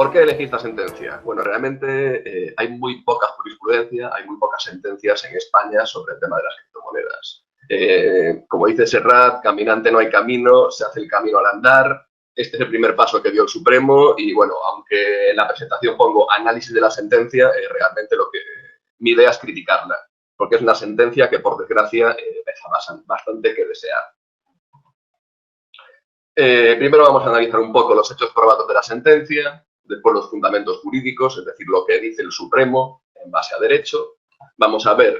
¿Por qué elegí esta sentencia? Bueno, realmente hay muy poca jurisprudencia, hay muy pocas sentencias en España sobre el tema de las criptomonedas. Como dice Serrat, caminante no hay camino, se hace el camino al andar. Este es el primer paso que dio el Supremo y, bueno, aunque en la presentación pongo análisis de la sentencia, realmente mi idea es criticarla, porque es una sentencia que, por desgracia, deja bastante que desear. Primero vamos a analizar un poco los hechos probados de la sentencia, después los fundamentos jurídicos, es decir, lo que dice el Supremo en base a derecho. Vamos a ver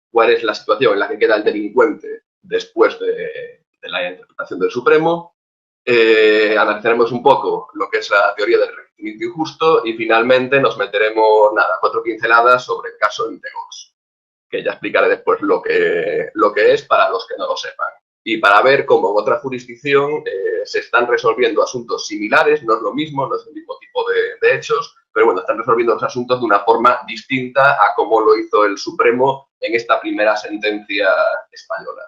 cuál es la situación en la que queda el delincuente después de la interpretación del Supremo. Analizaremos un poco lo que es la teoría del enriquecimiento injusto y finalmente nos meteremos, 4 pinceladas sobre el caso Integox, que ya explicaré después lo que es para los que no lo sepan. Y para ver cómo en otra jurisdicción se están resolviendo asuntos similares, no es lo mismo, no es el mismo tipo de hechos, pero bueno, están resolviendo los asuntos de una forma distinta a cómo lo hizo el Supremo en esta primera sentencia española.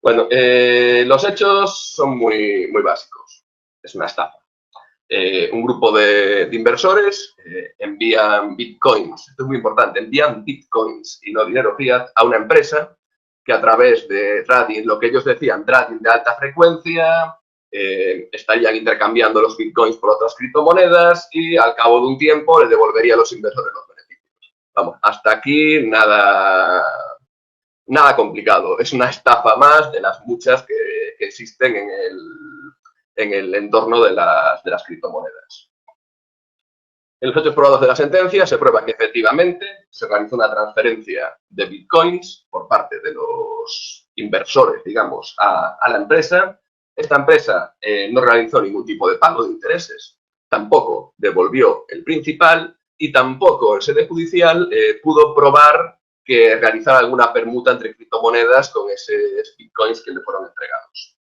Bueno, los hechos son muy básicos. Es una estafa. Un grupo de inversores envían bitcoins, esto es muy importante, envían bitcoins y no dinero fiat a una empresa que a través de trading, lo que ellos decían, trading de alta frecuencia, estarían intercambiando los bitcoins por otras criptomonedas y al cabo de un tiempo les devolvería a los inversores los beneficios. Vamos, hasta aquí nada complicado. Es una estafa más de las muchas que existen en el entorno de las criptomonedas. En los hechos probados de la sentencia se prueba que efectivamente se realizó una transferencia de bitcoins por parte de los inversores, digamos, a la empresa. Esta empresa no realizó ningún tipo de pago de intereses, tampoco devolvió el principal y tampoco en sede judicial pudo probar que realizara alguna permuta entre criptomonedas con esos bitcoins que le fueron entregados.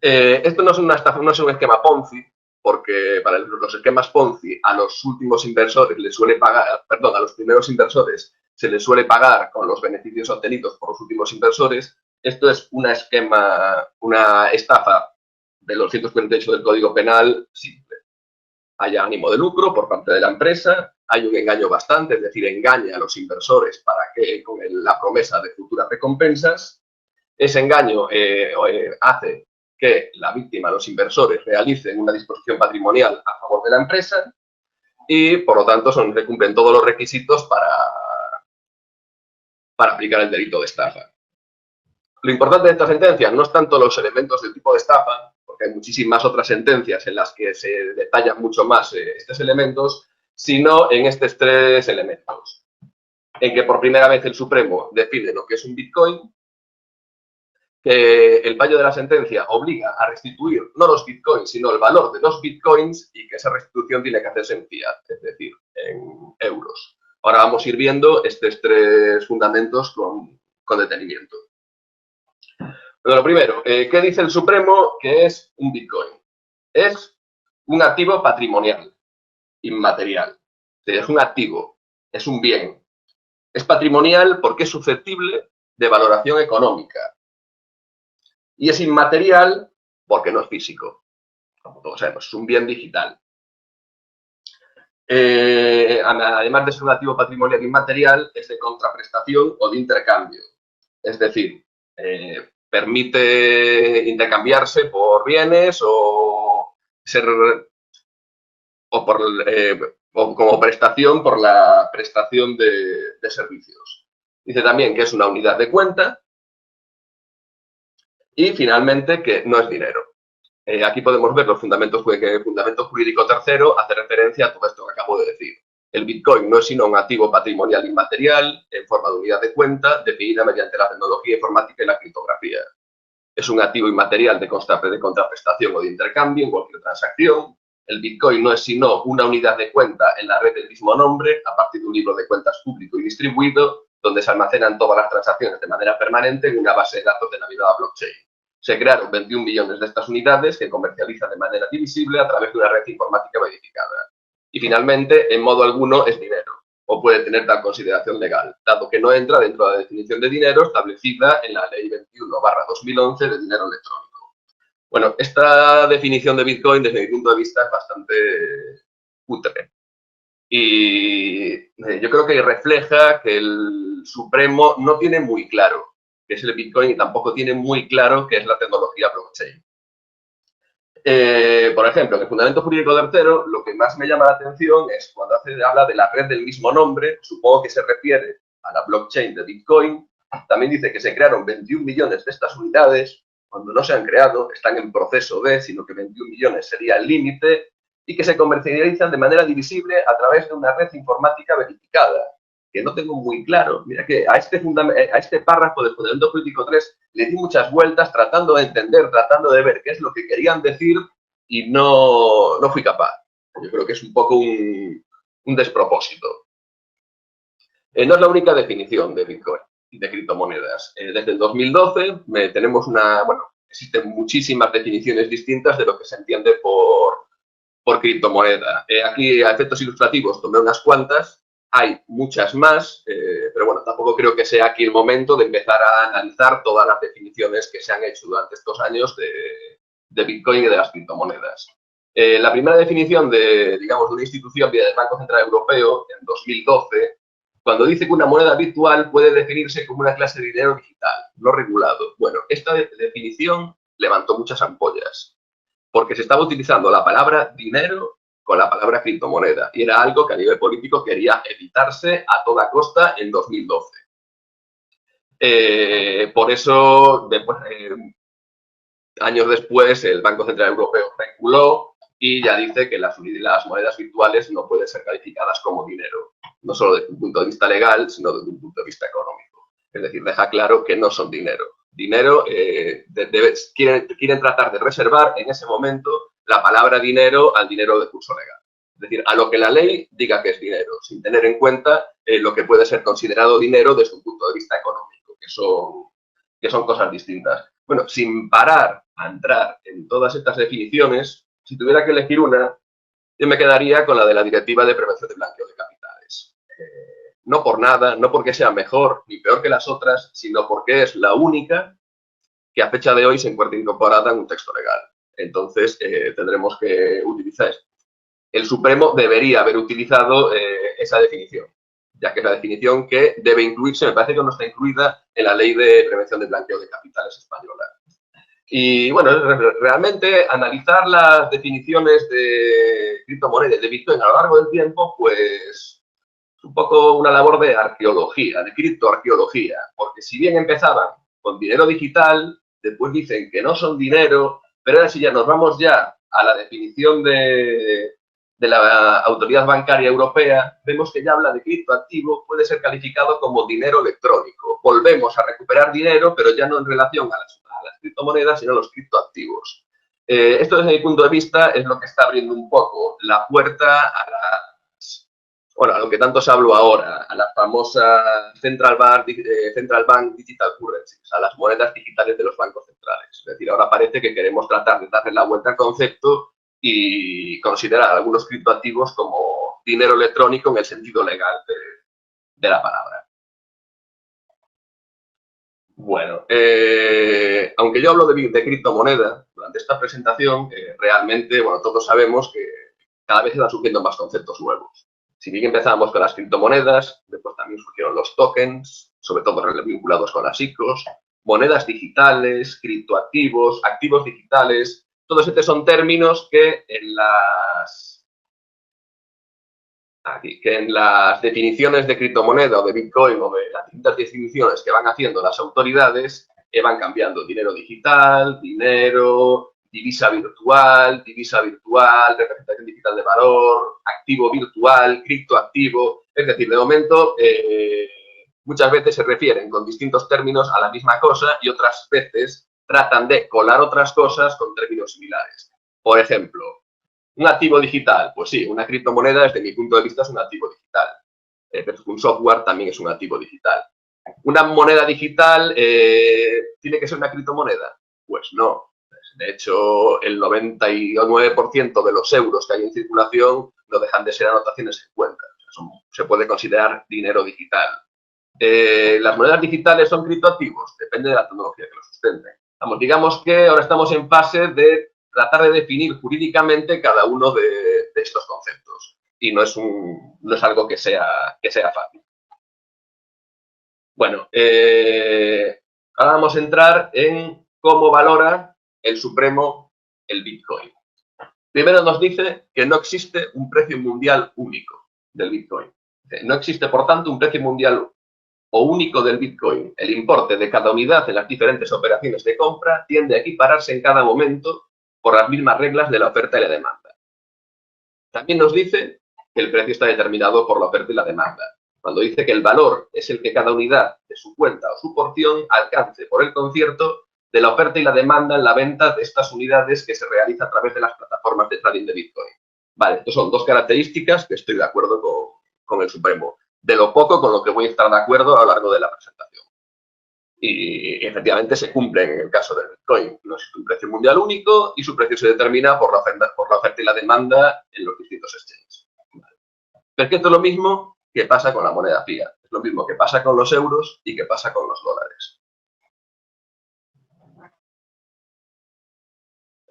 Esto no es una estafa, no es un esquema Ponzi, porque para los esquemas Ponzi a los últimos inversores les suele pagar, perdón, a los primeros inversores se les suele pagar con los beneficios obtenidos por los últimos inversores. Esto es una estafa del 248 del Código Penal simple. Hay ánimo de lucro por parte de la empresa, hay un engaño bastante, es decir, engaña a los inversores para que con la promesa de futuras recompensas. Ese engaño hace que la víctima, los inversores, realicen una disposición patrimonial a favor de la empresa y, por lo tanto, se cumplen todos los requisitos para aplicar el delito de estafa. Lo importante de esta sentencia no es tanto los elementos del tipo de estafa, porque hay muchísimas otras sentencias en las que se detallan mucho más estos elementos, sino en estos 3 elementos. En que por primera vez el Supremo define lo que es un bitcoin, que el fallo de la sentencia obliga a restituir no los bitcoins, sino el valor de los bitcoins y que esa restitución tiene que hacerse en fiat, es decir, en euros. Ahora vamos a ir viendo estos 3 fundamentos con detenimiento. Pero lo primero, ¿qué dice el Supremo que es un bitcoin? Es un activo patrimonial, inmaterial. Es un activo, es un bien. Es patrimonial porque es susceptible de valoración económica. Y es inmaterial porque no es físico. Como todos sabemos, es un bien digital. Además de ser un activo patrimonial inmaterial, es de contraprestación o de intercambio. Es decir, permite intercambiarse por bienes o como prestación por la prestación de servicios. Dice también que es una unidad de cuenta. Y, finalmente, que no es dinero. Aquí podemos ver los fundamentos que fundamento jurídico tercero hace referencia a todo esto que acabo de decir. El bitcoin no es sino un activo patrimonial inmaterial en forma de unidad de cuenta definida mediante la tecnología informática y la criptografía. Es un activo inmaterial de contraprestación o de intercambio en cualquier transacción. El bitcoin no es sino una unidad de cuenta en la red del mismo nombre a partir de un libro de cuentas público y distribuido donde se almacenan todas las transacciones de manera permanente en una base de datos denominada blockchain. Se crearon 21 millones de estas unidades que comercializan de manera divisible a través de una red informática verificada. Y, finalmente, en modo alguno es dinero, o puede tener tal consideración legal, dado que no entra dentro de la definición de dinero establecida en la Ley 21/2011 de dinero electrónico. Bueno, esta definición de Bitcoin, desde mi punto de vista, es bastante cutre. Y yo creo que refleja que el Supremo no tiene muy claro qué es el Bitcoin y tampoco tiene muy claro qué es la tecnología blockchain. Por ejemplo, en el fundamento jurídico tercero, lo que más me llama la atención es cuando habla de la red del mismo nombre, supongo que se refiere a la blockchain de Bitcoin. También dice que se crearon 21 millones de estas unidades, cuando no se han creado, están en proceso de, sino que 21 millones sería el límite, y que se comercializan de manera divisible a través de una red informática verificada, que no tengo muy claro. Mira que a este párrafo del fundamento jurídico 3 le di muchas vueltas tratando de entender, tratando de ver qué es lo que querían decir y no fui capaz. Yo creo que es un poco un despropósito. No es la única definición de Bitcoin y de criptomonedas. Desde el 2012 tenemos existen muchísimas definiciones distintas de lo que se entiende por criptomoneda. Aquí, a efectos ilustrativos, tomé unas cuantas. Hay muchas más, pero bueno, tampoco creo que sea aquí el momento de empezar a analizar todas las definiciones que se han hecho durante estos años de Bitcoin y de las criptomonedas. La primera definición de una institución del Banco Central Europeo en 2012, cuando dice que una moneda virtual puede definirse como una clase de dinero digital, no regulado. Bueno, esta definición levantó muchas ampollas, porque se estaba utilizando la palabra dinero con la palabra criptomoneda, y era algo que a nivel político quería evitarse a toda costa en 2012. Por eso, años después, el Banco Central Europeo reculó y ya dice que las monedas virtuales no pueden ser calificadas como dinero, no solo desde un punto de vista legal, sino desde un punto de vista económico. Es decir, deja claro que no son dinero. Dinero, quieren tratar de reservar en ese momento la palabra dinero al dinero de curso legal. Es decir, a lo que la ley diga que es dinero, sin tener en cuenta lo que puede ser considerado dinero desde un punto de vista económico, que son cosas distintas. Bueno, sin parar a entrar en todas estas definiciones, si tuviera que elegir una, yo me quedaría con la de la Directiva de Prevención de Blanqueo de Capitales. No por nada, no porque sea mejor ni peor que las otras, sino porque es la única que a fecha de hoy se encuentra incorporada en un texto legal. Entonces, tendremos que utilizar esto. El Supremo debería haber utilizado esa definición, ya que es la definición que debe incluirse, me parece que no está incluida en la Ley de Prevención del Blanqueo de Capitales española. Y bueno, realmente analizar las definiciones de criptomonedas, de Bitcoin a lo largo del tiempo, pues es un poco una labor de arqueología, de criptoarqueología, porque si bien empezaban con dinero digital, después dicen que no son dinero, pero ahora si ya nos vamos ya a la definición de la Autoridad Bancaria Europea, vemos que ya habla de criptoactivo, puede ser calificado como dinero electrónico. Volvemos a recuperar dinero, pero ya no en relación a las criptomonedas, sino a los criptoactivos. Esto, desde mi punto de vista, es lo que está abriendo un poco la puerta a lo que tanto se habló ahora, a las famosas Central Bank Digital Currencies, a las monedas digitales de los bancos centrales. Es decir, ahora parece que queremos tratar de darle la vuelta al concepto y considerar algunos criptoactivos como dinero electrónico en el sentido legal de la palabra. Bueno, aunque yo hablo de criptomoneda durante esta presentación, realmente, todos sabemos que cada vez se van surgiendo más conceptos nuevos. Si bien empezamos con las criptomonedas, después también surgieron los tokens, sobre todo vinculados con las ICOs, monedas digitales, criptoactivos, activos digitales. Todos estos son términos que en las definiciones de criptomoneda o de Bitcoin o de las distintas definiciones que van haciendo las autoridades, van cambiando. Dinero digital, dinero, divisa virtual, representación digital de valor, activo virtual, criptoactivo. Es decir, de momento, muchas veces se refieren con distintos términos a la misma cosa y otras veces tratan de colar otras cosas con términos similares. Por ejemplo, un activo digital, pues sí, una criptomoneda desde mi punto de vista es un activo digital, pero un software también es un activo digital. ¿Una moneda digital tiene que ser una criptomoneda? Pues no. De hecho, el 99% de los euros que hay en circulación no dejan de ser anotaciones en cuenta. Se puede considerar dinero digital. ¿Las monedas digitales son criptoactivos? Depende de la tecnología que lo sustente. Vamos, digamos que ahora estamos en fase de tratar de definir jurídicamente cada uno de estos conceptos. Y no es algo que sea fácil. Bueno, ahora vamos a entrar en cómo valora el Supremo el Bitcoin. Primero nos dice que no existe un precio mundial único del Bitcoin. No existe, por tanto, un precio mundial o único del Bitcoin. El importe de cada unidad en las diferentes operaciones de compra tiende a equipararse en cada momento por las mismas reglas de la oferta y la demanda. También nos dice que el precio está determinado por la oferta y la demanda. Cuando dice que el valor es el que cada unidad de su cuenta o su porción alcance por el concierto de la oferta y la demanda en la venta de estas unidades que se realiza a través de las plataformas de trading de Bitcoin. Vale, estas son dos características que estoy de acuerdo con el Supremo. De lo poco con lo que voy a estar de acuerdo a lo largo de la presentación. Y efectivamente se cumplen en el caso del Bitcoin. No existe un precio mundial único y su precio se determina por la oferta y la demanda en los distintos exchanges. Vale. Pero es que esto es lo mismo que pasa con la moneda fiat. Es lo mismo que pasa con los euros y que pasa con los dólares.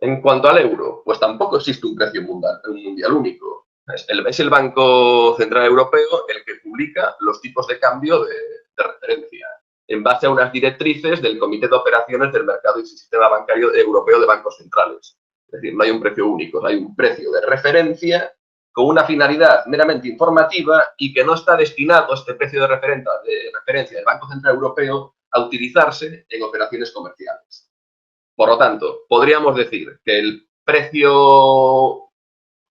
En cuanto al euro, pues tampoco existe un precio mundial único. Es el Banco Central Europeo el que publica los tipos de cambio de referencia en base a unas directrices del Comité de Operaciones del Mercado y Sistema Bancario Europeo de Bancos Centrales. Es decir, no hay un precio único, hay un precio de referencia con una finalidad meramente informativa y que no está destinado este precio de referencia del Banco Central Europeo a utilizarse en operaciones comerciales. Por lo tanto, podríamos decir que el precio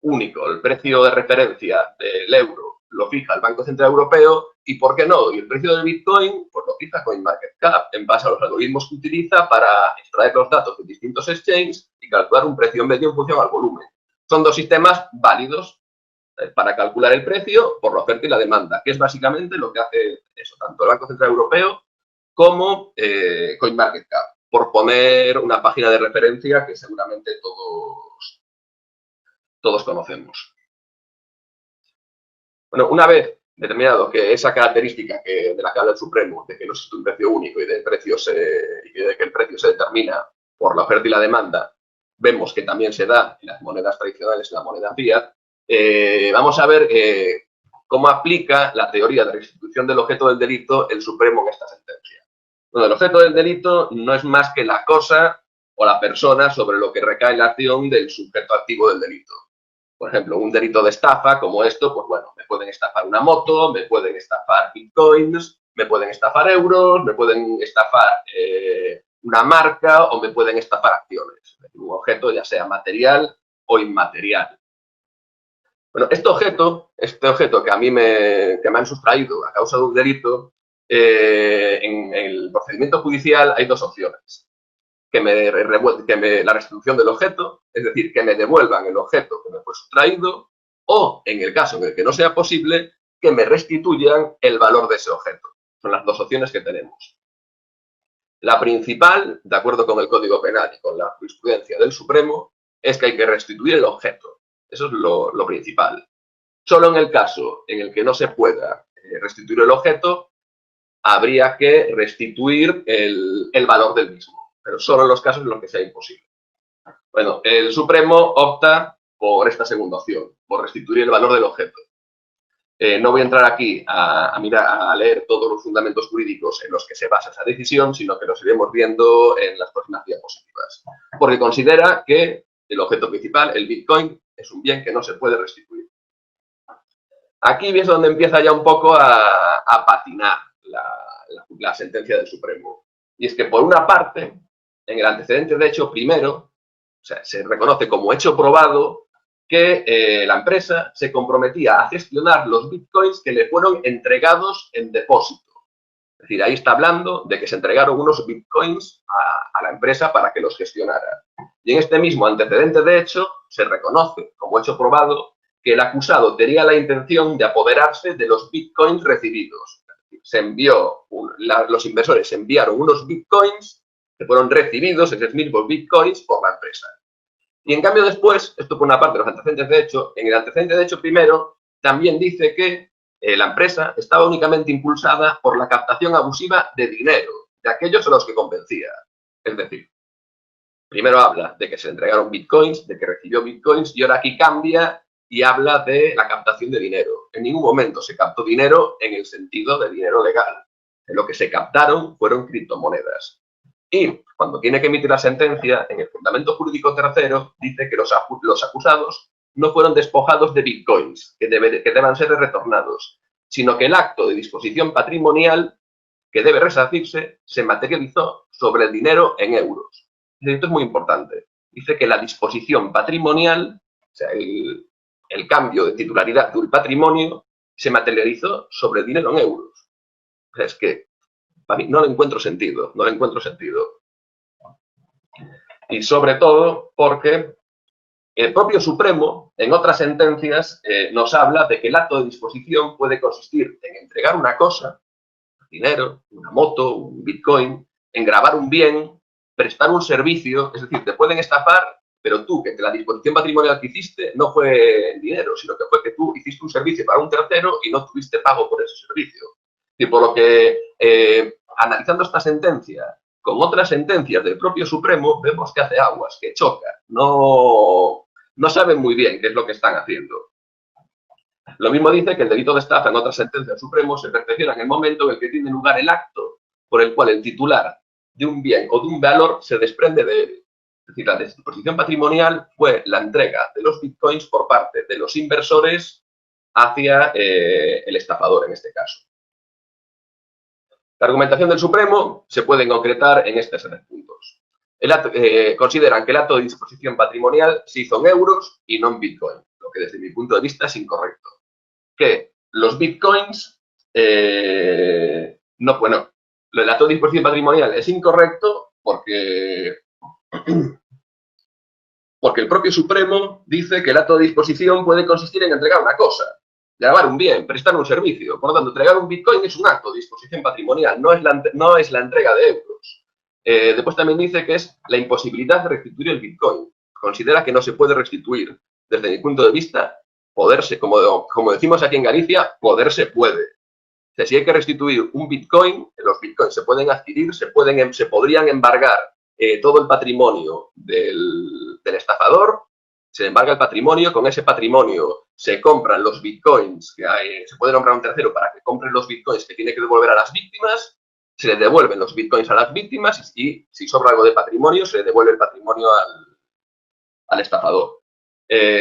único, el precio de referencia del euro, lo fija el Banco Central Europeo y, ¿por qué no? Y el precio del Bitcoin, pues lo fija CoinMarketCap en base a los algoritmos que utiliza para extraer los datos de distintos exchanges y calcular un precio medio en función al volumen. Son dos sistemas válidos para calcular el precio por la oferta y la demanda, que es básicamente lo que hace eso, tanto el Banco Central Europeo como CoinMarketCap, por poner una página de referencia que seguramente todos conocemos. Bueno, una vez determinado que esa característica de la que habla el Supremo, de que no existe un precio único y de que el precio se determina por la oferta y la demanda, vemos que también se da en las monedas tradicionales, en la moneda fiat, vamos a ver cómo aplica la teoría de restitución del objeto del delito el Supremo en esta sentencia. Bueno, el objeto del delito no es más que la cosa o la persona sobre lo que recae la acción del sujeto activo del delito. Por ejemplo, un delito de estafa como esto, pues bueno, me pueden estafar una moto, me pueden estafar bitcoins, me pueden estafar euros, me pueden estafar una marca o me pueden estafar acciones. Un objeto ya sea material o inmaterial. Bueno, este objeto que a mí me han sustraído a causa de un delito, en el procedimiento judicial hay dos opciones. La restitución del objeto, es decir, que me devuelvan el objeto que me fue sustraído, o, en el caso en el que no sea posible, que me restituyan el valor de ese objeto. Son las dos opciones que tenemos. La principal, de acuerdo con el Código Penal y con la jurisprudencia del Supremo, es que hay que restituir el objeto. Eso es lo principal. Solo en el caso en el que no se pueda restituir el objeto, habría que restituir el valor del mismo, pero solo en los casos en los que sea imposible. Bueno, el Supremo opta por esta segunda opción, por restituir el valor del objeto. No voy a entrar aquí a leer todos los fundamentos jurídicos en los que se basa esa decisión, sino que los iremos viendo en las próximas diapositivas, porque considera que el objeto principal, el Bitcoin, es un bien que no se puede restituir. Aquí es donde empieza ya un poco a patinar la sentencia del Supremo. Y es que, por una parte, en el antecedente de hecho primero, o sea, se reconoce como hecho probado que la empresa se comprometía a gestionar los bitcoins que le fueron entregados en depósito. Es decir, ahí está hablando de que se entregaron unos bitcoins a la empresa para que los gestionara. Y en este mismo antecedente de hecho se reconoce como hecho probado que el acusado tenía la intención de apoderarse de los bitcoins recibidos. Los inversores enviaron unos bitcoins que fueron recibidos, esos mismos bitcoins, por la empresa. Y en cambio después, esto por una parte de los antecedentes de hecho, en el antecedente de hecho primero también dice que la empresa estaba únicamente impulsada por la captación abusiva de dinero, de aquellos a los que convencía. Es decir, Primero habla de que se le entregaron bitcoins, de que recibió bitcoins, y ahora aquí cambia y habla de la captación de dinero. En ningún momento se captó dinero en el sentido de dinero legal. Lo que se captaron fueron criptomonedas. Y cuando tiene que emitir la sentencia, en el fundamento jurídico tercero, dice que los acusados no fueron despojados de bitcoins, que deban ser retornados, sino que el acto de disposición patrimonial que debe resarcirse se materializó sobre el dinero en euros. Esto es muy importante. Dice que la disposición patrimonial, o sea, el cambio de titularidad del patrimonio, se materializó sobre el dinero en euros. O sea, es que para mí no le encuentro sentido, no le encuentro sentido. Y sobre todo porque el propio Supremo, en otras sentencias, nos habla de que el acto de disposición puede consistir en entregar una cosa, dinero, una moto, un bitcoin, en grabar un bien, prestar un servicio, es decir, te pueden estafar, pero tú, que la disposición patrimonial que hiciste no fue en dinero, sino que fue que tú hiciste un servicio para un tercero y no tuviste pago por ese servicio. Y por lo que, analizando esta sentencia con otras sentencias del propio Supremo, vemos que hace aguas, que choca, no saben muy bien qué es lo que están haciendo. Lo mismo dice que el delito de estafa en otras sentencias del Supremo se perfecciona en el momento en el que tiene lugar el acto por el cual el titular de un bien o de un valor se desprende de él. Es decir, la disposición patrimonial fue la entrega de los bitcoins por parte de los inversores hacia el estafador en este caso. La argumentación del Supremo se puede concretar en estos 3 puntos. Consideran que el acto de disposición patrimonial se hizo en euros y no en bitcoin, lo que desde mi punto de vista es incorrecto. Que los bitcoins, el acto de disposición patrimonial es incorrecto porque el propio Supremo dice que el acto de disposición puede consistir en entregar una cosa, grabar un bien, prestar un servicio. Por lo tanto, entregar un bitcoin es un acto de disposición patrimonial, no es la entrega de euros. Después también dice que es la imposibilidad de restituir el bitcoin. Considera que no se puede restituir. Desde mi punto de vista, poderse, como decimos aquí en Galicia, poder se puede. O sea, si hay que restituir un bitcoin, los bitcoins se pueden adquirir, se podrían embargar todo el patrimonio del estafador, se embarga el patrimonio, con ese patrimonio se compran los bitcoins, se puede nombrar un tercero para que compren los bitcoins que tiene que devolver a las víctimas, se le devuelven los bitcoins a las víctimas y si sobra algo de patrimonio, se le devuelve el patrimonio al estafador.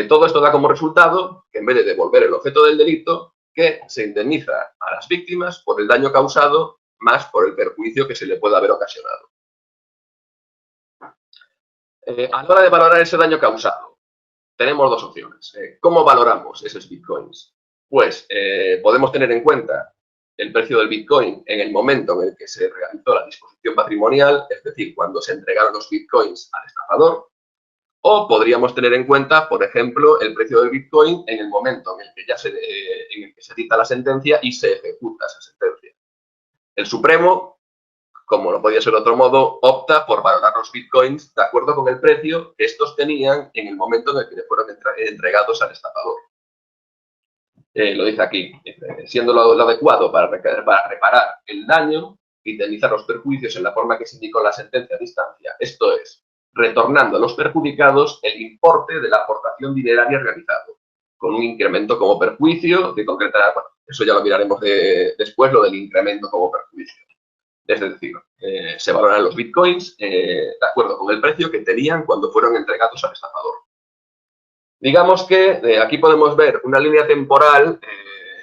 Todo esto da como resultado que en vez de devolver el objeto del delito, que se indemniza a las víctimas por el daño causado más por el perjuicio que se le pueda haber ocasionado. A la hora de valorar ese daño causado, tenemos 2 opciones. ¿Cómo valoramos esos bitcoins? Pues podemos tener en cuenta el precio del bitcoin en el momento en el que se realizó la disposición patrimonial, es decir, cuando se entregaron los bitcoins al estafador, o podríamos tener en cuenta, por ejemplo, el precio del bitcoin en el momento en el que se dicta la sentencia y se ejecuta esa sentencia. El Supremo, como no podía ser de otro modo, opta por valorar los bitcoins de acuerdo con el precio que estos tenían en el momento en el que fueron entregados al estafador. Lo dice aquí, siendo lo adecuado para reparar el daño, indemnizar los perjuicios en la forma que se indicó en la sentencia de instancia, esto es, retornando a los perjudicados el importe de la aportación dineraria realizado, con un incremento como perjuicio, que concretará, bueno, eso ya lo miraremos después, lo del incremento como perjuicio. Es decir, se valoran los bitcoins de acuerdo con el precio que tenían cuando fueron entregados al estafador. Digamos que aquí podemos ver una línea temporal,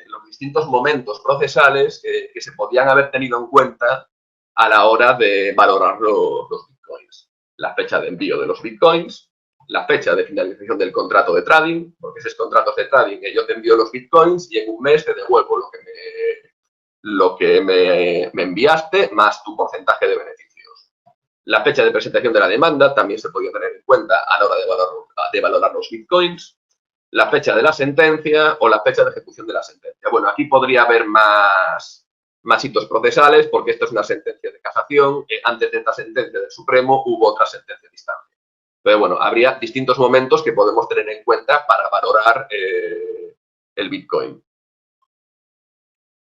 los distintos momentos procesales que se podían haber tenido en cuenta a la hora de valorar los bitcoins. La fecha de envío de los bitcoins, la fecha de finalización del contrato de trading, porque esos contratos de trading que yo te envío los bitcoins y en un mes te devuelvo lo que me enviaste más tu porcentaje de beneficios. La fecha de presentación de la demanda también se podía tener en cuenta a la hora de valorar los bitcoins, la fecha de la sentencia o la fecha de ejecución de la sentencia. Bueno, aquí podría haber más hitos procesales porque esto es una sentencia de casación. Antes de esta sentencia del Supremo hubo otra sentencia de instancia. Pero bueno, habría distintos momentos que podemos tener en cuenta para valorar el bitcoin.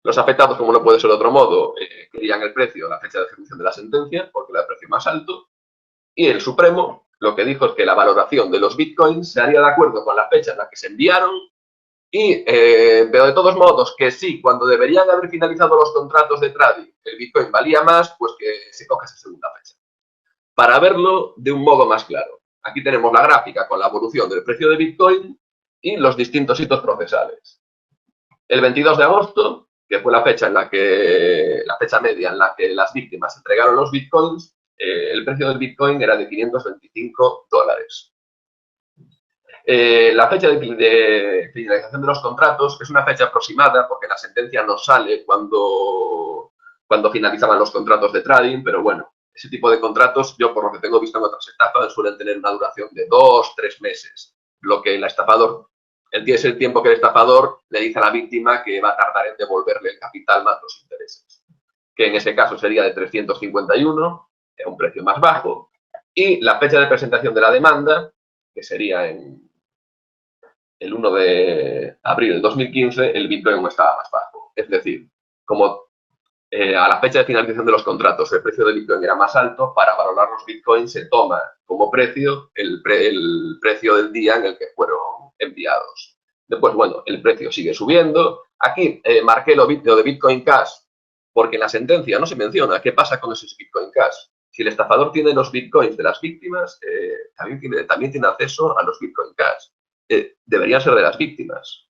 Los afectados, como no puede ser de otro modo, querían el precio, la fecha de ejecución de la sentencia, porque era el precio más alto, y el Supremo lo que dijo es que la valoración de los bitcoins se haría de acuerdo con la fecha en la que se enviaron pero de todos modos que sí, cuando deberían haber finalizado los contratos de trading, el bitcoin valía más, pues que se coja esa segunda fecha. Para verlo de un modo más claro, aquí tenemos la gráfica con la evolución del precio de bitcoin y los distintos hitos procesales. El 22 de agosto, que fue la fecha media en la que las víctimas entregaron los bitcoins, el precio del bitcoin era de $525. La fecha de finalización de los contratos es una fecha aproximada porque la sentencia no sale cuando finalizaban los contratos de trading, pero bueno, ese tipo de contratos, yo por lo que tengo visto en otras estafas, suelen tener una duración de 2-3 meses, lo que el estafador, es el tiempo que el estafador le dice a la víctima que va a tardar en devolverle el capital más los intereses, que en ese caso sería de 351, un precio más bajo, y la fecha de presentación de la demanda, que sería en el 1 de abril de 2015, el Bitcoin estaba más bajo. Es decir, como a la fecha de finalización de los contratos el precio del Bitcoin era más alto, para valorar los Bitcoins se toma como precio el precio del día en el que fueron enviados. Después, bueno, el precio sigue subiendo. Aquí marqué lo de Bitcoin Cash porque en la sentencia no se menciona qué pasa con esos Bitcoin Cash. Si el estafador tiene los Bitcoins de las víctimas, también tiene acceso a los Bitcoin Cash. Deberían ser de las víctimas.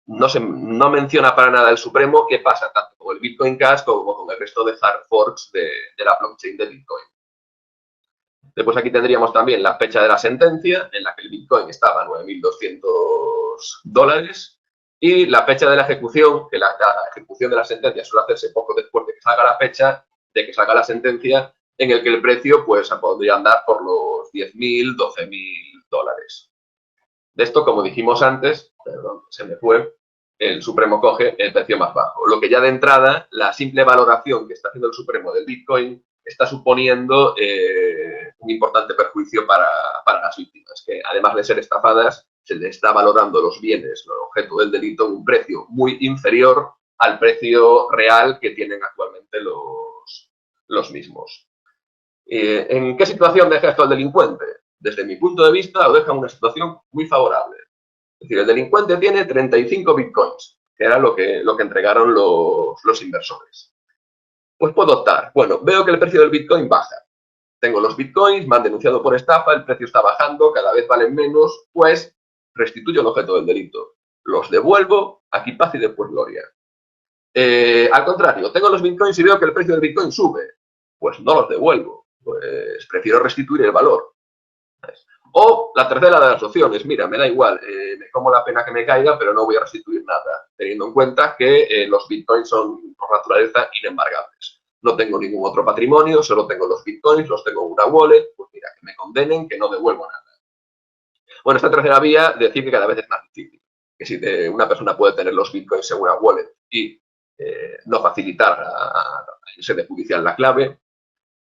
No menciona para nada el Supremo qué pasa tanto con el Bitcoin Cash como con el resto de hard forks de la blockchain de Bitcoin. Después aquí tendríamos también la fecha de la sentencia, en la que el Bitcoin estaba a $9.200, y la fecha de la ejecución, que la ejecución de la sentencia suele hacerse poco después de que salga la fecha, de que salga la sentencia, en el que el precio pues podría andar por los $10.000, $12.000. De esto, como dijimos antes, perdón, se me fue, el Supremo coge el precio más bajo. Lo que ya de entrada, la simple valoración que está haciendo el Supremo del Bitcoin está suponiendo un importante perjuicio para las víctimas, que además de ser estafadas, se les está valorando los bienes, el objeto del delito, en un precio muy inferior al precio real que tienen actualmente los mismos. ¿En qué situación deja esto al delincuente? Desde mi punto de vista, lo deja en una situación muy favorable. Es decir, el delincuente tiene 35 bitcoins, que era lo que entregaron los inversores. Pues puedo optar. Bueno, veo que el precio del bitcoin baja. Tengo los bitcoins, me han denunciado por estafa, el precio está bajando, cada vez valen menos, pues restituyo el objeto del delito. Los devuelvo, aquí paz y después gloria. Al contrario, tengo los bitcoins y veo que el precio del bitcoin sube. Pues no los devuelvo, pues prefiero restituir el valor. O la tercera de las opciones, mira, me da igual, me como la pena que me caiga, pero no voy a restituir nada, teniendo en cuenta que los bitcoins son por naturaleza inembargables. No tengo ningún otro patrimonio, solo tengo los bitcoins, los tengo en una wallet, pues mira, que me condenen, que no devuelvo nada. Bueno, esta tercera vía, decir que cada vez es más difícil. Que si una persona puede tener los bitcoins en una wallet y no facilitar a la sede judicial la clave,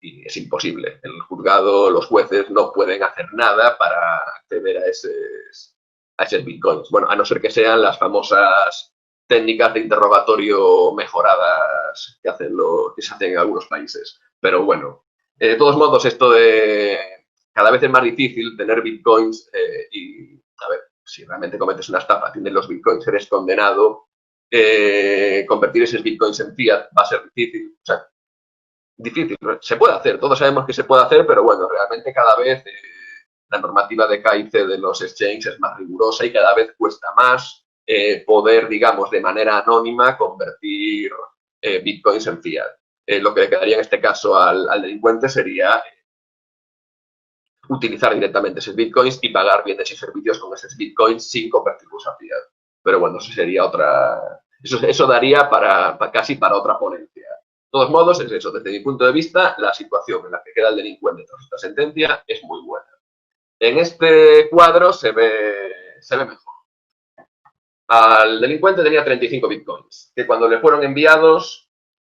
y es imposible. El juzgado, los jueces no pueden hacer nada para acceder a esos bitcoins. Bueno, a no ser que sean las famosas técnicas de interrogatorio mejoradas que se hacen en algunos países. Pero bueno, de todos modos, esto de cada vez es más difícil tener bitcoins y, a ver, si realmente cometes una estafa, tienes los bitcoins, eres condenado, convertir esos bitcoins en fiat va a ser difícil. O sea, difícil, se puede hacer, todos sabemos que se puede hacer, pero bueno, realmente cada vez la normativa de KIC de los exchanges es más rigurosa y cada vez cuesta más poder, digamos, de manera anónima convertir bitcoins en fiat. Lo que le quedaría en este caso al delincuente sería utilizar directamente esos bitcoins y pagar bienes y servicios con esos bitcoins sin convertirlos a fiat. Pero bueno, eso sería eso daría casi para otra ponencia. De todos modos, es eso, desde mi punto de vista, la situación en la que queda el delincuente tras esta sentencia es muy buena. En este cuadro se ve mejor. Al delincuente tenía 35 bitcoins, que cuando le fueron enviados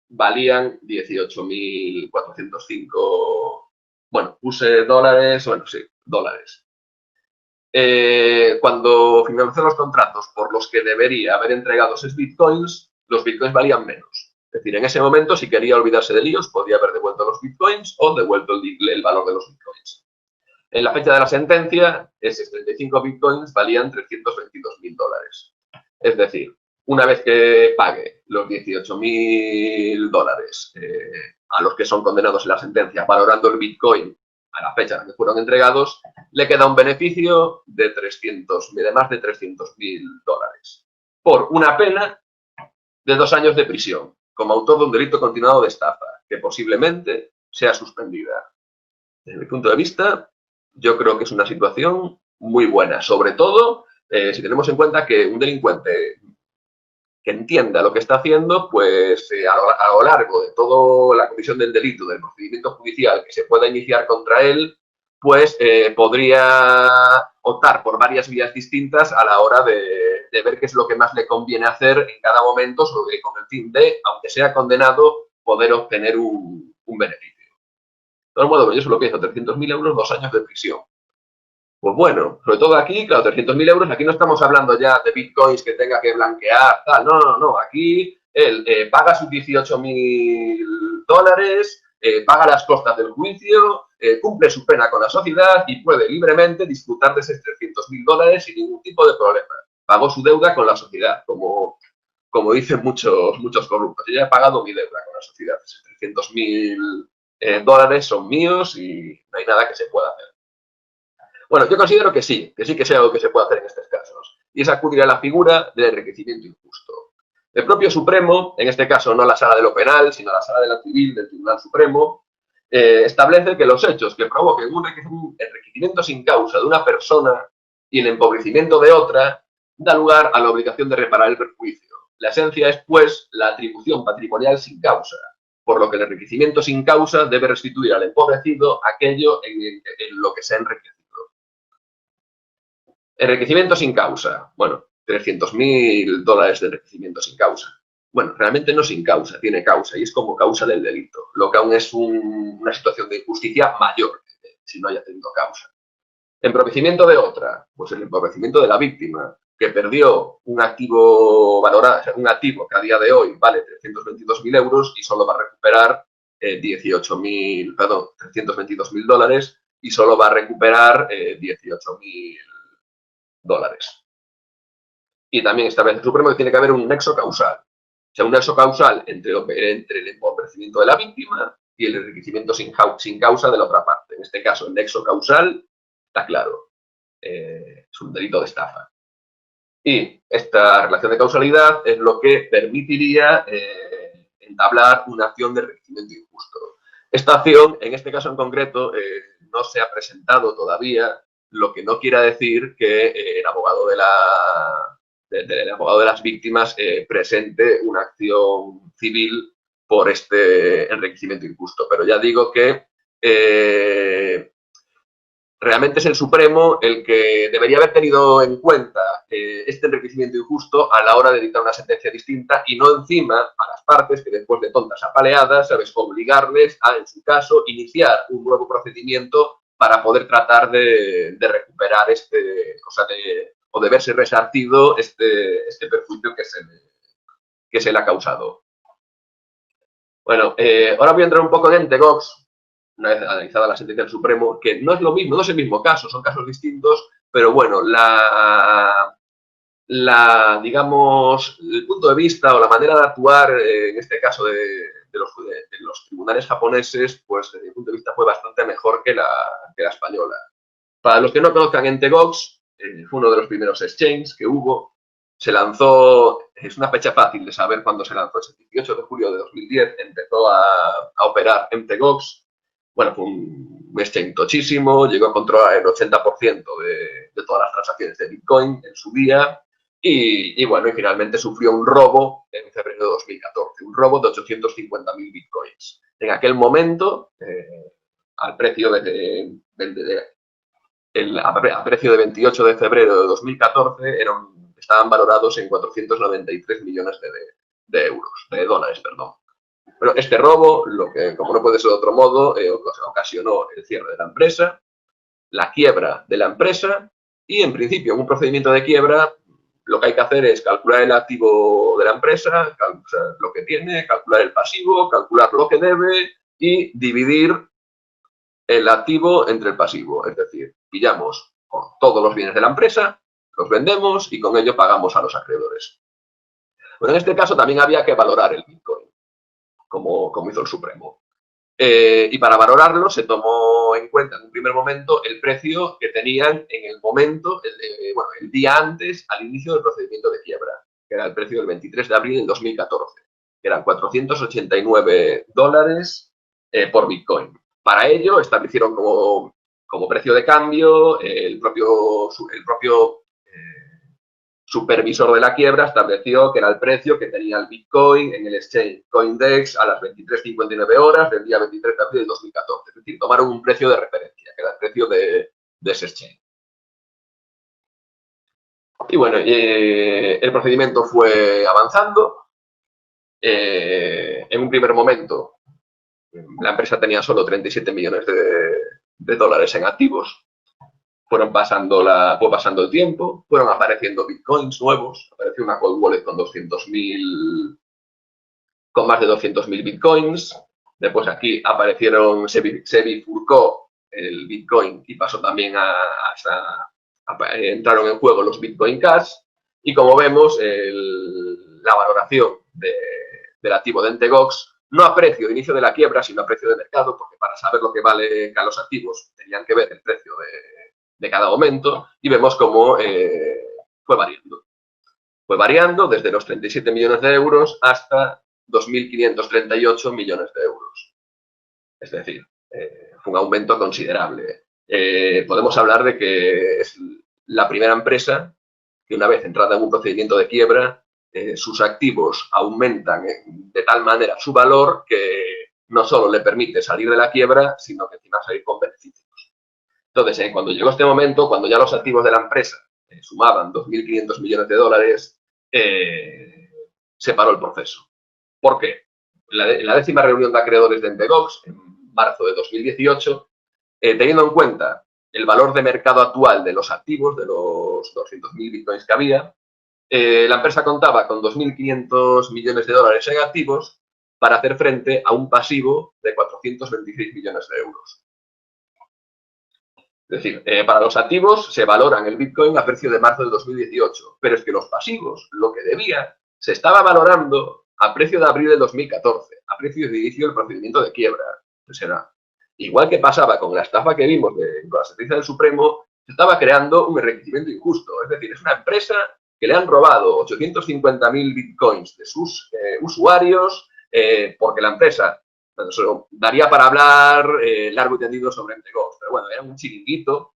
valían 18.405. Bueno, puse dólares, bueno, sí, dólares. Cuando finalizó los contratos por los que debería haber entregado esos bitcoins, los bitcoins valían menos. Es decir, en ese momento, si quería olvidarse de líos, podía haber devuelto los bitcoins o devuelto el valor de los bitcoins. En la fecha de la sentencia, esos 35 bitcoins valían $322.000. Es decir, una vez que pague los $18.000 a los que son condenados en la sentencia, valorando el bitcoin a la fecha en la que fueron entregados, le queda un beneficio de más de $300.000 por una pena de 2 años de prisión como autor de un delito continuado de estafa, que posiblemente sea suspendida. Desde mi punto de vista, yo creo que es una situación muy buena, sobre todo si tenemos en cuenta que un delincuente que entienda lo que está haciendo, pues a lo largo de toda la comisión del delito, del procedimiento judicial que se pueda iniciar contra él, pues podría optar por varias vías distintas a la hora de ver qué es lo que más le conviene hacer en cada momento, con el fin de, aunque sea condenado, poder obtener un beneficio. De todos modos, yo solo pienso, 300.000 euros, 2 años de prisión. Pues bueno, sobre todo aquí, claro, 300.000 euros, aquí no estamos hablando ya de bitcoins que tenga que blanquear, tal, no, aquí él paga sus $18.000, paga las costas del juicio, cumple su pena con la sociedad y puede libremente disfrutar de esos $300.000 sin ningún tipo de problema. Pagó su deuda con la sociedad, como dicen muchos corruptos. Yo ya he pagado mi deuda con la sociedad, esos $300.000 son míos y no hay nada que se pueda hacer. Bueno, yo considero que sí que sea algo que se puede hacer en estos casos, y es acudir a la figura del enriquecimiento injusto. El propio Supremo, en este caso no la sala de lo penal, sino la sala de lo civil del Tribunal Supremo, establece que los hechos que provoquen un enriquecimiento sin causa de una persona y el empobrecimiento de otra da lugar a la obligación de reparar el perjuicio. La esencia es, pues, la atribución patrimonial sin causa, por lo que el enriquecimiento sin causa debe restituir al empobrecido aquello en lo que se ha enriquecido. Enriquecimiento sin causa. Bueno, $300.000 de enriquecimiento sin causa. Bueno, realmente no sin causa, tiene causa y es como causa del delito, lo que aún es una situación de injusticia mayor si no haya tenido causa. Empobrecimiento de otra, pues el empobrecimiento de la víctima, que perdió un activo valorado, un activo que a día de hoy vale 322.000 euros y solo va a recuperar $322.000 y solo va a recuperar $18.000. Y también establece el Supremo que tiene que haber un nexo causal. O sea, un nexo causal entre el empobrecimiento de la víctima y el enriquecimiento sin causa de la otra parte. En este caso, el nexo causal está claro. Es un delito de estafa. Y esta relación de causalidad es lo que permitiría entablar una acción de enriquecimiento injusto. Esta acción, en este caso en concreto, no se ha presentado todavía, lo que no quiera decir que el abogado de las víctimas presente una acción civil por este enriquecimiento injusto. Pero ya digo que realmente es el Supremo el que debería haber tenido en cuenta este enriquecimiento injusto a la hora de dictar una sentencia distinta y no encima a las partes que después de tontas apaleadas, ¿sabes?, obligarles a, en su caso, iniciar un nuevo procedimiento para poder tratar de recuperar o de verse resarcido este perjuicio que se le ha causado. Bueno, ahora voy a entrar un poco en Entegox, una vez analizada la sentencia del Supremo, que no es lo mismo, no es el mismo caso, son casos distintos, pero bueno, digamos, el punto de vista o la manera de actuar, en este caso de los tribunales japoneses, pues desde mi punto de vista fue bastante mejor que la española. Para los que no conozcan Entegox, fue uno de los primeros exchanges que hubo. Se lanzó, es una fecha fácil de saber cuándo se lanzó, es el 18 de julio de 2010, empezó a operar Entegox. Bueno, fue un exchange tochísimo, llegó a controlar el 80% de todas las transacciones de Bitcoin en su día y bueno, y finalmente sufrió un robo en febrero de 2014, un robo de 850.000 Bitcoins. En aquel momento, al precio de 28 de febrero de 2014, estaban valorados en 493 millones de dólares, perdón. Pero este robo, como no puede ser de otro modo, ocasionó el cierre de la empresa, la quiebra de la empresa y, en principio, en un procedimiento de quiebra, lo que hay que hacer es calcular el activo de la empresa, lo que tiene, calcular el pasivo, calcular lo que debe y dividir el activo entre el pasivo. Es decir, pillamos todos los bienes de la empresa, los vendemos y con ello pagamos a los acreedores. Bueno, en este caso también había que valorar el Bitcoin, como hizo el Supremo. Y para valorarlo se tomó en cuenta en un primer momento el precio que tenían en el momento, el día antes, al inicio del procedimiento de quiebra, que era el precio del 23 de abril del 2014, que eran $489 por Bitcoin. Para ello establecieron como precio de cambio el propio supervisor de la quiebra estableció que era el precio que tenía el Bitcoin en el exchange CoinDex a las 23:59 horas del día 23 de abril de 2014. Es decir, tomaron un precio de referencia, que era el precio de ese exchange. Y bueno, el procedimiento fue avanzando. En un primer momento, la empresa tenía solo 37 millones de dólares en activos. Fue pasando el tiempo, fueron apareciendo bitcoins nuevos, apareció una cold wallet con más de 200.000 bitcoins. Después aquí se bifurcó el bitcoin y pasó también entraron en juego los bitcoin cash. Y como vemos, la valoración del activo de Entegox, no a precio de inicio de la quiebra, sino a precio de mercado, porque para saber lo que vale a los activos tenían que ver el precio de cada momento, y vemos cómo fue variando. Fue variando desde los 37 millones de euros hasta 2.538 millones de euros. Es decir, fue un aumento considerable. Podemos hablar de que es la primera empresa que, una vez entrada en un procedimiento de quiebra, sus activos aumentan de tal manera su valor que no solo le permite salir de la quiebra, sino que encima salir con beneficios. Entonces, cuando llegó este momento, cuando ya los activos de la empresa sumaban 2.500 millones de dólares, se paró el proceso. ¿Por qué? En la 10ª reunión de acreedores de Entegox, en marzo de 2018, teniendo en cuenta el valor de mercado actual de los activos, de los 200.000 bitcoins que había, la empresa contaba con 2.500 millones de dólares en activos para hacer frente a un pasivo de 426 millones de euros. Es decir, para los activos se valoran el Bitcoin a precio de marzo de 2018, pero es que los pasivos, lo que debía, se estaba valorando a precio de abril de 2014, a precio de inicio del procedimiento de quiebra. Será. Igual que pasaba con la estafa que vimos con la sentencia del Supremo, se estaba creando un enriquecimiento injusto. Es decir, es una empresa que le han robado 850.000 Bitcoins de sus usuarios porque la empresa... Eso daría para hablar largo y tendido sobre Entegox, pero bueno, era un chiringuito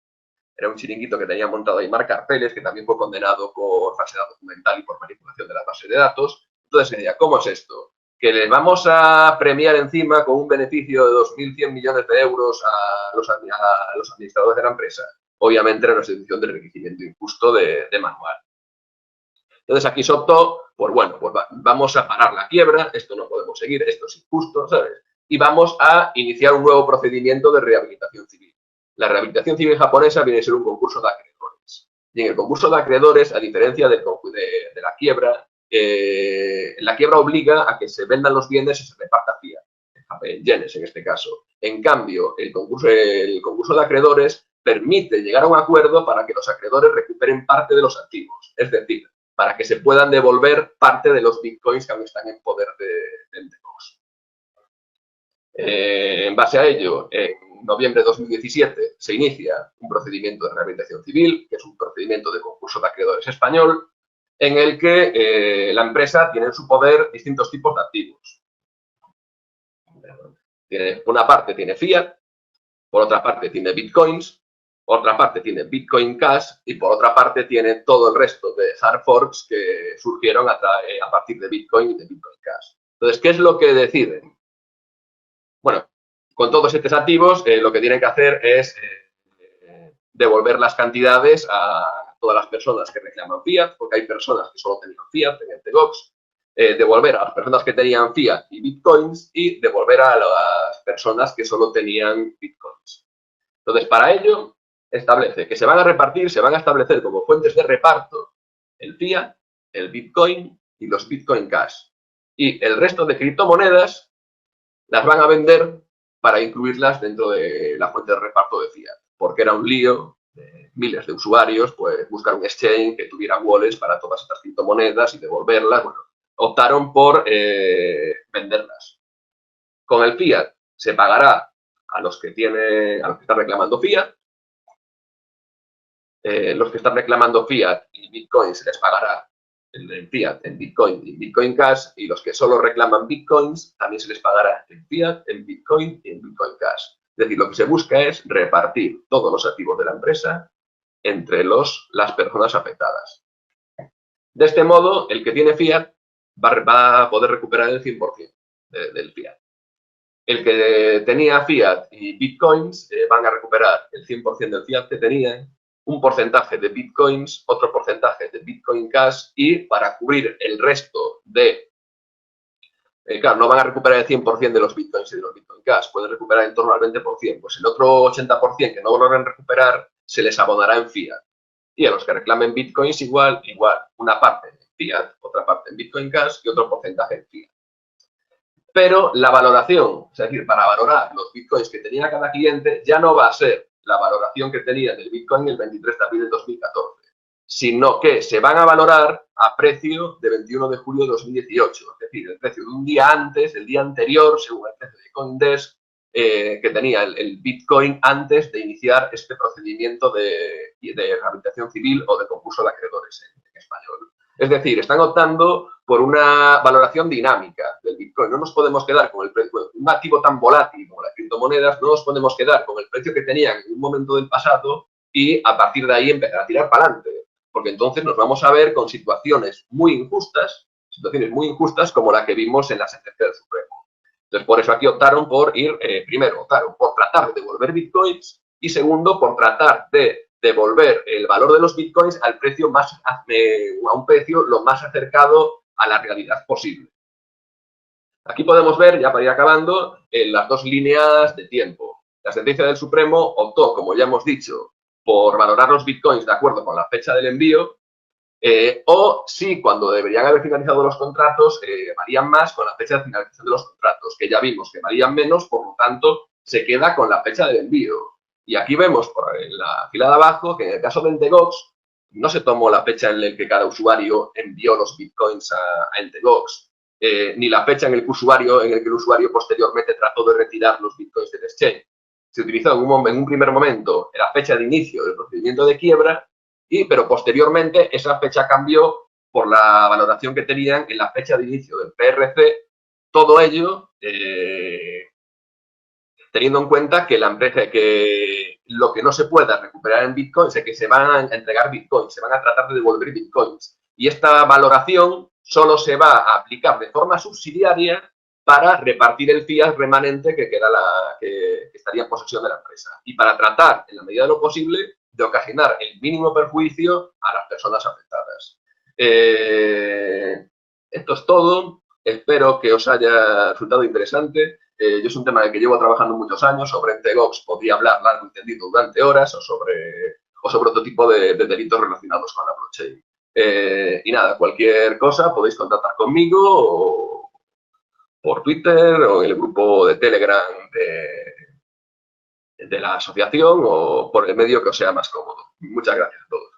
que tenía montado ahí Marc Karpeles, que también fue condenado por falsedad documental y por manipulación de la base de datos. Entonces se decía, ¿cómo es esto? Que le vamos a premiar encima con un beneficio de 2.100 millones de euros a los administradores de la empresa. Obviamente era una situación de enriquecimiento injusto de manual. Entonces aquí se optó por, bueno, pues vamos a parar la quiebra, esto no podemos seguir, esto es injusto, ¿sabes? Y vamos a iniciar un nuevo procedimiento de rehabilitación civil. La rehabilitación civil japonesa viene a ser un concurso de acreedores. Y en el concurso de acreedores, a diferencia de la quiebra obliga a que se vendan los bienes y se reparta fiat, yenes en este caso. En cambio, el concurso de acreedores permite llegar a un acuerdo para que los acreedores recuperen parte de los activos. Es decir, para que se puedan devolver parte de los bitcoins que aún están en poder de Entegox. En base a ello, en noviembre de 2017 se inicia un procedimiento de rehabilitación civil, que es un procedimiento de concurso de acreedores español, en el que la empresa tiene en su poder distintos tipos de activos. Por una parte tiene fiat, por otra parte tiene bitcoins, por otra parte tiene Bitcoin Cash y por otra parte tiene todo el resto de hard forks que surgieron a partir de Bitcoin y de Bitcoin Cash. Entonces, ¿qué es lo que deciden? Bueno, con todos estos activos lo que tienen que hacer es devolver las cantidades a todas las personas que reclaman fiat, porque hay personas que solo tenían fiat en Entegox, devolver a las personas que tenían fiat y bitcoins y devolver a las personas que solo tenían bitcoins. Entonces, para ello, establece que se van a establecer como fuentes de reparto el fiat, el bitcoin y los bitcoin cash. Y el resto de criptomonedas las van a vender para incluirlas dentro de la fuente de reparto de fiat, porque era un lío de miles de usuarios, pues buscar un exchange que tuviera wallets para todas estas criptomonedas y devolverlas. Bueno, optaron por venderlas. Con el fiat se pagará a los que están reclamando fiat. Los que están reclamando fiat y Bitcoin se les pagará el fiat en Bitcoin y Bitcoin Cash, y los que solo reclaman Bitcoins también se les pagará en fiat, en Bitcoin y en Bitcoin Cash. Es decir, lo que se busca es repartir todos los activos de la empresa entre las personas afectadas. De este modo, el que tiene fiat va a poder recuperar el 100% del fiat. El que tenía fiat y Bitcoins van a recuperar el 100% del fiat que tenían, un porcentaje de Bitcoins, otro porcentaje de Bitcoin Cash, y para cubrir el resto de... claro, no van a recuperar el 100% de los Bitcoins y de los Bitcoin Cash, pueden recuperar en torno al 20%. Pues el otro 80% que no logren recuperar se les abonará en fiat. Y a los que reclamen Bitcoins igual, una parte en fiat, otra parte en Bitcoin Cash y otro porcentaje en fiat. Pero la valoración, es decir, para valorar los Bitcoins que tenía cada cliente, ya no va a ser la valoración que tenía del Bitcoin el 23 de abril de 2014, sino que se van a valorar a precio de 21 de julio de 2018, es decir, el precio de un día antes, el día anterior, según el precio de CoinDesk, que tenía el Bitcoin antes de iniciar este procedimiento de rehabilitación civil o de concurso de acreedores en español. Es decir, están optando por una valoración dinámica del Bitcoin. No nos podemos quedar con el precio, un activo tan volátil como las criptomonedas, no nos podemos quedar con el precio que tenían en un momento del pasado y a partir de ahí empezar a tirar para adelante. Porque entonces nos vamos a ver con situaciones muy injustas como la que vimos en la sentencia del Supremo. Entonces, por eso aquí optaron por primero, optaron por tratar de devolver Bitcoins y segundo, por tratar de devolver el valor de los Bitcoins a un precio lo más acercado a la realidad posible. Aquí podemos ver, ya para ir acabando, las dos líneas de tiempo. La sentencia del Supremo optó, como ya hemos dicho, por valorar los Bitcoins de acuerdo con la fecha del envío, o sí, cuando deberían haber finalizado los contratos, varían más con la fecha de finalización de los contratos, que ya vimos que varían menos, por lo tanto, se queda con la fecha del envío. Y aquí vemos en la fila de abajo que en el caso de Entegox no se tomó la fecha en la que cada usuario envió los Bitcoins a Entegox, ni la fecha en el que el usuario posteriormente trató de retirar los Bitcoins del exchange. Se utilizó en un primer momento la fecha de inicio del procedimiento de quiebra, pero posteriormente esa fecha cambió por la valoración que tenían en la fecha de inicio del PRC, todo ello teniendo en cuenta que la empresa, que lo que no se pueda recuperar en Bitcoin es que se van a entregar Bitcoins, se van a tratar de devolver Bitcoins. Y esta valoración solo se va a aplicar de forma subsidiaria para repartir el fiat remanente que estaría en posesión de la empresa. Y para tratar, en la medida de lo posible, de ocasionar el mínimo perjuicio a las personas afectadas. Esto es todo. Espero que os haya resultado interesante. Yo es un tema en el que llevo trabajando muchos años. Sobre Entegox podría hablar largo y tendido durante horas, o sobre otro tipo de delitos relacionados con la blockchain. Y nada, cualquier cosa podéis contactar conmigo o por Twitter o en el grupo de Telegram de la asociación o por el medio que os sea más cómodo. Muchas gracias a todos.